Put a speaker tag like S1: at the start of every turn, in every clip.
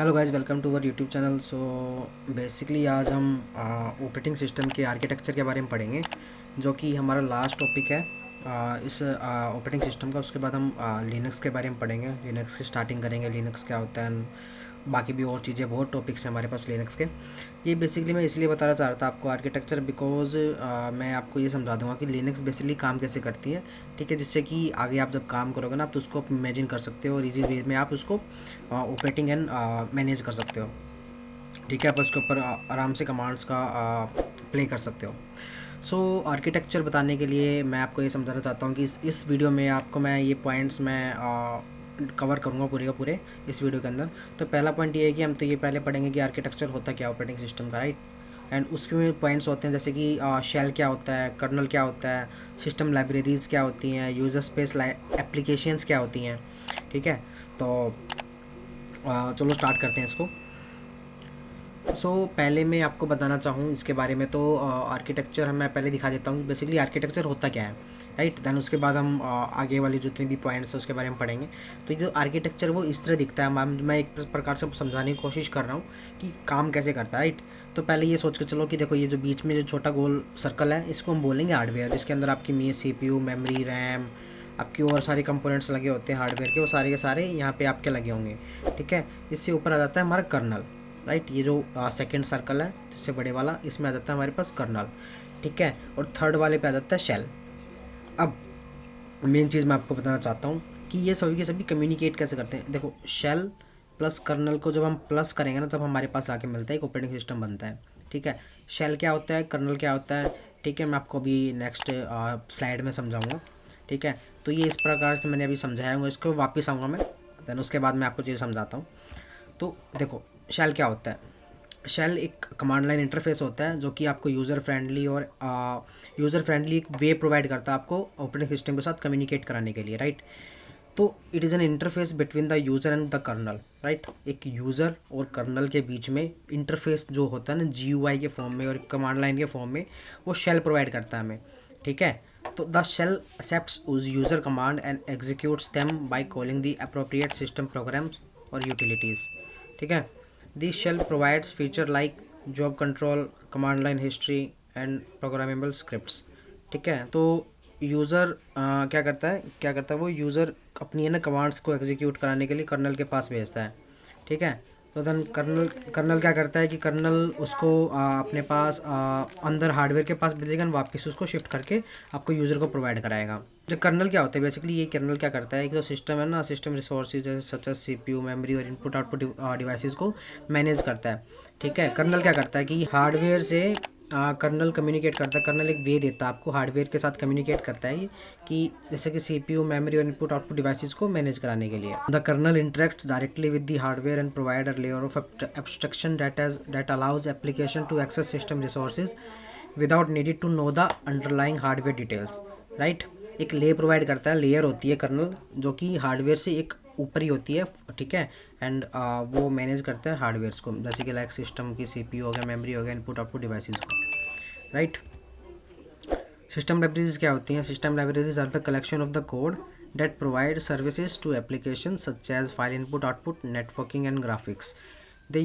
S1: Hello guys, welcome to our YouTube channel. So basically आज हम operating system के architecture के बारे में पढ़ेंगे, जो कि हमारा लास्ट टॉपिक है इस ऑपरेटिंग सिस्टम का। उसके बाद हम लिनक्स के बारे में पढ़ेंगे, लिनक्स से स्टार्टिंग करेंगे, लिनक्स क्या होता है, बाकी भी और चीज़ें, बहुत टॉपिक्स हैं हमारे पास लिनक्स के। ये बेसिकली मैं इसलिए बताना चाह रहा था आपको आर्किटेक्चर, बिकॉज मैं आपको ये समझा दूंगा कि लिनक्स बेसिकली काम कैसे करती है, ठीक है, जिससे कि आगे आप जब काम करोगे ना, आप तो उसको आप इमेजिन कर सकते हो और इजी वे में आप उसको ऑपरेटिंग एंड मैनेज कर सकते हो, ठीक है। आप उसके ऊपर आराम से कमांड्स का प्ले कर सकते हो। सो आर्किटेक्चर बताने के लिए मैं आपको ये समझाना चाहता हूँ कि इस वीडियो में आपको मैं ये पॉइंट्स मैं कवर करूँगा पूरे का पूरे इस वीडियो के अंदर। तो पहला पॉइंट ये है कि हम तो ये पहले पढ़ेंगे कि आर्किटेक्चर होता क्या ऑपरेटिंग सिस्टम का, राइट। एंड उसके में पॉइंट्स होते हैं जैसे कि शेल क्या होता है, कर्नल क्या होता है, सिस्टम लाइब्रेरीज़ क्या होती हैं, यूज़र स्पेस एप्लीकेशंस क्या होती हैं, ठीक है। तो चलो स्टार्ट करते हैं इसको। पहले मैं आपको बताना चाहूँ इसके बारे में, तो आर्किटेक्चर मैं पहले दिखा देता हूँ बेसिकली आर्किटेक्चर होता क्या है, राइट। देन उसके बाद हम आगे वाले जितने भी पॉइंट्स हैं उसके बारे में पढ़ेंगे। तो ये जो आर्किटेक्चर वो इस तरह दिखता है, मैं एक प्रकार से समझाने की कोशिश कर रहा हूँ कि काम कैसे करता है, राइट। तो पहले ये सोच के चलो कि देखो, ये जो बीच में जो छोटा गोल सर्कल है, इसको हम बोलेंगे हार्डवेयर, जिसके अंदर आपकी CPU, मेमोरी, रैम, आपकी और सारे कंपोनेंट्स लगे होते हैं हार्डवेयर के, वो सारे के सारे यहाँ पे आपके लगे होंगे, ठीक है। इससे ऊपर आ जाता है हमारा कर्नल, राइट। ये जो सेकंड सर्कल है जिससे बड़े वाला, इसमें आ जाता है हमारे पास कर्नल, ठीक है। और थर्ड वाले पे आ जाता है शेल। अब मेन चीज़ मैं आपको बताना चाहता हूँ कि ये सभी के सभी कम्युनिकेट कैसे करते हैं। देखो, शेल प्लस कर्नल को जब हम प्लस करेंगे ना, तब हमारे पास आके मिलता है एक ऑपरेटिंग सिस्टम बनता है, ठीक है। शेल क्या होता है, कर्नल क्या होता है, ठीक है, मैं आपको अभी नेक्स्ट स्लाइड में समझाऊंगा, ठीक है। तो ये इस प्रकार से मैंने अभी समझाया हूँ, इसको वापस आऊँगा मैं, देन उसके बाद मैं आपको चीज़ समझाता हूँ। तो देखो, शेल क्या होता है। शेल एक कमांड लाइन इंटरफेस होता है, जो कि आपको यूज़र फ्रेंडली और यूज़र फ्रेंडली एक वे प्रोवाइड करता है आपको ऑपरेटिंग सिस्टम के साथ कम्युनिकेट कराने के लिए, राइट। तो it is an interface between the user and the kernel, right. एक यूज़र और कर्नल के बीच में इंटरफेस जो होता है ना, GUI के फॉर्म में और कमांड लाइन के फॉर्म में, वो शेल प्रोवाइड करता है हमें, ठीक है। तो द शेल एक्सेप्ट्स उस user command and executes them by calling the appropriate system programs और यूटिलिटीज़, ठीक है। This shell provides feature like job control, command line history and programmable scripts, ठीक है। तो यूज़र क्या करता है वो यूज़र अपनी है ना कमांड्स को एग्जीक्यूट कराने के लिए कर्नल के पास भेजता है, ठीक है। तो देन कर्नल क्या करता है कि कर्नल उसको अपने पास अंदर हार्डवेयर के पास भेजेगा, वापस उसको शिफ्ट करके आपको यूज़र को प्रोवाइड कराएगा। जो कर्नल क्या होता है बेसिकली, ये कर्नल क्या करता है कि जो सिस्टम है ना, सिस्टम रिसोर्सेज जैसे सच एज CPU, मेमोरी और इनपुट आउटपुट डिवाइसेस को मैनेज करता है, ठीक है। कर्नल क्या करता है कि हार्डवेयर से कर्नल कम्युनिकेट करता है, कर्नल एक वे देता है आपको, हार्डवेयर के साथ कम्युनिकेट करता है ये, कि जैसे कि CPU, मेमोरी और इनपुट आउटपुट डिवाइसेस को मैनेज कराने के लिए। The kernel interacts directly with the hardware and provide a layer of abstraction that allows application to access system resources without needed to know the underlying hardware details, right. एक layer provide करता है, layer होती है colonel, जो कि hardware से एक ऊपर ही होती है, ठीक है। एंड वो मैनेज करता है हार्डवेयर्स को, जैसे कि लाइक सिस्टम की CPU हो गया, मेमोरी हो गया, इनपुट आउटपुट डिवाइसेस को, राइट। सिस्टम लाइब्रेरीज क्या होती हैं। System libraries are the collection of the code that provide services to applications such as file input output, networking and graphics. They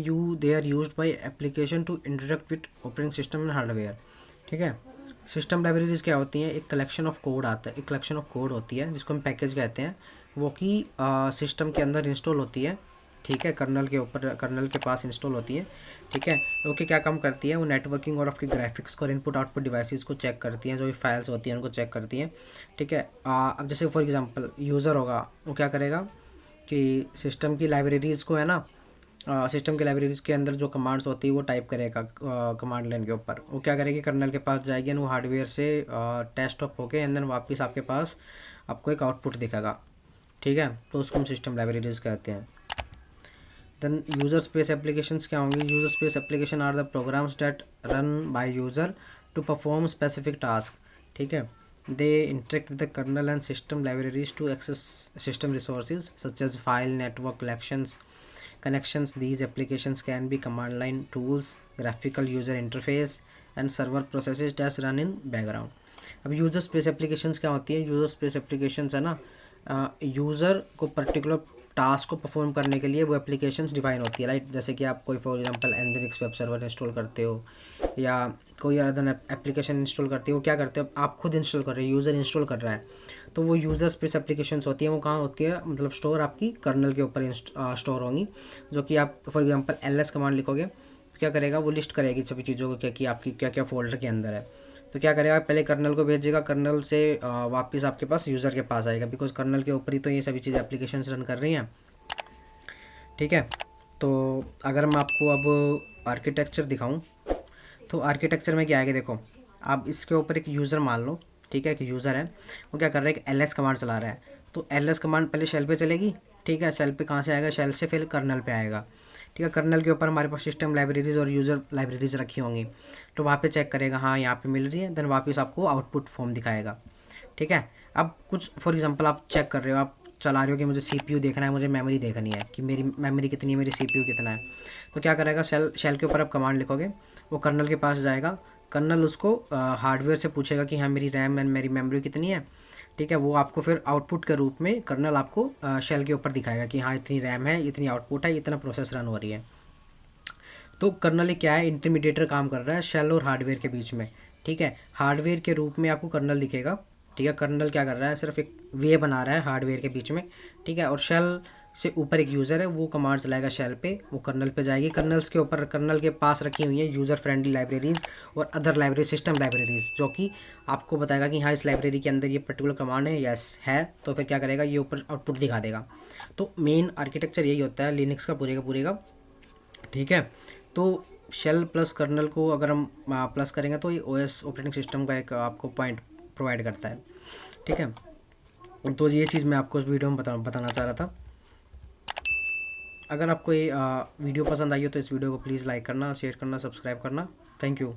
S1: are used by application to interact with operating system and hardware, ठीक है। System libraries क्या होती हैं, एक collection of code आता है, एक collection of code होती है जिसको हम पैकेज कहते हैं, वो कि सिस्टम के अंदर इंस्टॉल होती है, ठीक है। कर्नल के ऊपर, कर्नल के पास इंस्टॉल होती है, ठीक है। ओके, क्या काम करती है वो, नेटवर्किंग और आपकी ग्राफिक्स को और इनपुट आउटपुट डिवाइसेस को चेक करती हैं, जो भी फाइल्स होती हैं उनको चेक करती हैं, ठीक है। अब जैसे फॉर एग्जांपल यूज़र होगा, वो क्या करेगा कि सिस्टम की लाइब्रेरीज़ को है ना, सिस्टम के लाइब्रेरीज के अंदर जो कमांड्स होती है वो टाइप करेगा कमांड लाइन के ऊपर, वो क्या करेगी कर्नल के पास जाएगी एंड वो हार्डवेयर से टेस्ट ऑफ होके एंड देन वापस आपके पास आपको एक आउटपुट दिखेगा, ठीक है। तो उसको हम सिस्टम लाइब्रेरीज कहते हैं। देन यूज़र स्पेस एप्लीकेशंस क्या होंगी। User space application are the programs that run by user to perform specific task, ठीक है। They interact with the kernel and system libraries to access system resources such as file, network connections. These applications can be command line tools, graphical user interface and server processes that run in background। अब user space applications क्या होती है। User space applications है ना, user को particular task को perform करने के लिए वो एप्लीकेशंस डिफाइन होती है, राइट। जैसे कि आप कोई for example nginx web server install करते हो या कोई अदर एप्लीकेशन इंस्टॉल करते हो, क्या करते हो आप खुद इंस्टॉल कर रहे हो, यूज़र इंस्टॉल कर रहा है, तो वो यूज़र स्पेस एप्लीकेशंस होती हैं, वो कहाँ होती है, मतलब स्टोर आपकी कर्नल के ऊपर स्टोर होंगी, जो कि आप फॉर एग्जांपल ls कमांड लिखोगे, क्या करेगा वो लिस्ट करेगी सभी चीज़ों को, क्या कि आपकी क्या क्या फोल्डर के अंदर है। तो क्या करेगा पहले कर्नल को भेजेगा, कर्नल से वापस आपके पास यूज़र के पास आएगा, बिकॉज कर्नल के ऊपर ही तो ये सभी चीज़ एप्लीकेशन रन कर रही हैं, ठीक है। तो अगर मैं आपको अब आर्किटेक्चर दिखाऊं, तो आर्किटेक्चर में क्या आएगा, देखो आप इसके ऊपर एक यूज़र मान लो, ठीक है, कि यूज़र है वो क्या कर रहा है, एक ls कमांड चला रहा है, तो ls कमांड पहले शेल पे चलेगी, ठीक है, शेल पे कहाँ से आएगा, शेल से फिर कर्नल पे आएगा, ठीक है। कर्नल के ऊपर हमारे पास सिस्टम लाइब्रेरीज और यूज़र लाइब्रेरीज रखी होंगी, तो वहाँ पे चेक करेगा, हाँ यहाँ पे मिल रही है, देन वापस आपको आउटपुट फॉर्म दिखाएगा, ठीक है। अब कुछ फॉर एग्जांपल आप चेक कर रहे हो, आप चला रहे हो कि मुझे CPU देखना है, मुझे मेमोरी देखनी है कि मेरी मेमोरी कितनी है, मेरी CPU कितना है, तो क्या करेगा, शेल के ऊपर आप कमांड लिखोगे, वो कर्नल के पास जाएगा, कर्नल उसको हार्डवेयर से पूछेगा कि हाँ मेरी रैम एंड मेरी मेमोरी कितनी है, ठीक है। वो आपको फिर आउटपुट के रूप में कर्नल आपको शेल के ऊपर दिखाएगा कि हाँ इतनी रैम है, इतनी आउटपुट है, इतना प्रोसेस रन हो रही है। तो कर्नल क्या है, इंटरमीडिएटर काम कर रहा है शेल और हार्डवेयर के बीच में, ठीक है। हार्डवेयर के रूप में आपको कर्नल दिखेगा, ठीक है। कर्नल क्या कर रहा है, सिर्फ एक वे बना रहा है हार्डवेयर के बीच में, ठीक है। और शेल से ऊपर एक यूज़र है, वो कमांड चलाएगा शेल पे, वो कर्नल पे जाएगी, कर्नल्स के ऊपर कर्नल के पास रखी हुई है यूज़र फ्रेंडली लाइब्रेरीज और अदर लाइब्रेरी सिस्टम लाइब्रेरीज, जो कि आपको बताएगा कि हाँ इस लाइब्रेरी के अंदर ये पर्टिकुलर कमांड है, यस है, तो फिर क्या करेगा, ये ऊपर आउटपुट दिखा देगा। तो मेन आर्किटेक्चर यही होता है लिनक्स का पूरेगा, ठीक है। तो शेल प्लस कर्नल को अगर हम प्लस करेंगे तो ये OS ऑपरेटिंग सिस्टम का एक आपको पॉइंट प्रोवाइड करता है, ठीक है। तो ये चीज़ मैं आपको इस वीडियो में बताना चाह रहा था। अगर आपको ये वीडियो पसंद आई हो तो इस वीडियो को प्लीज़ लाइक करना, शेयर करना, सब्सक्राइब करना। Thank you.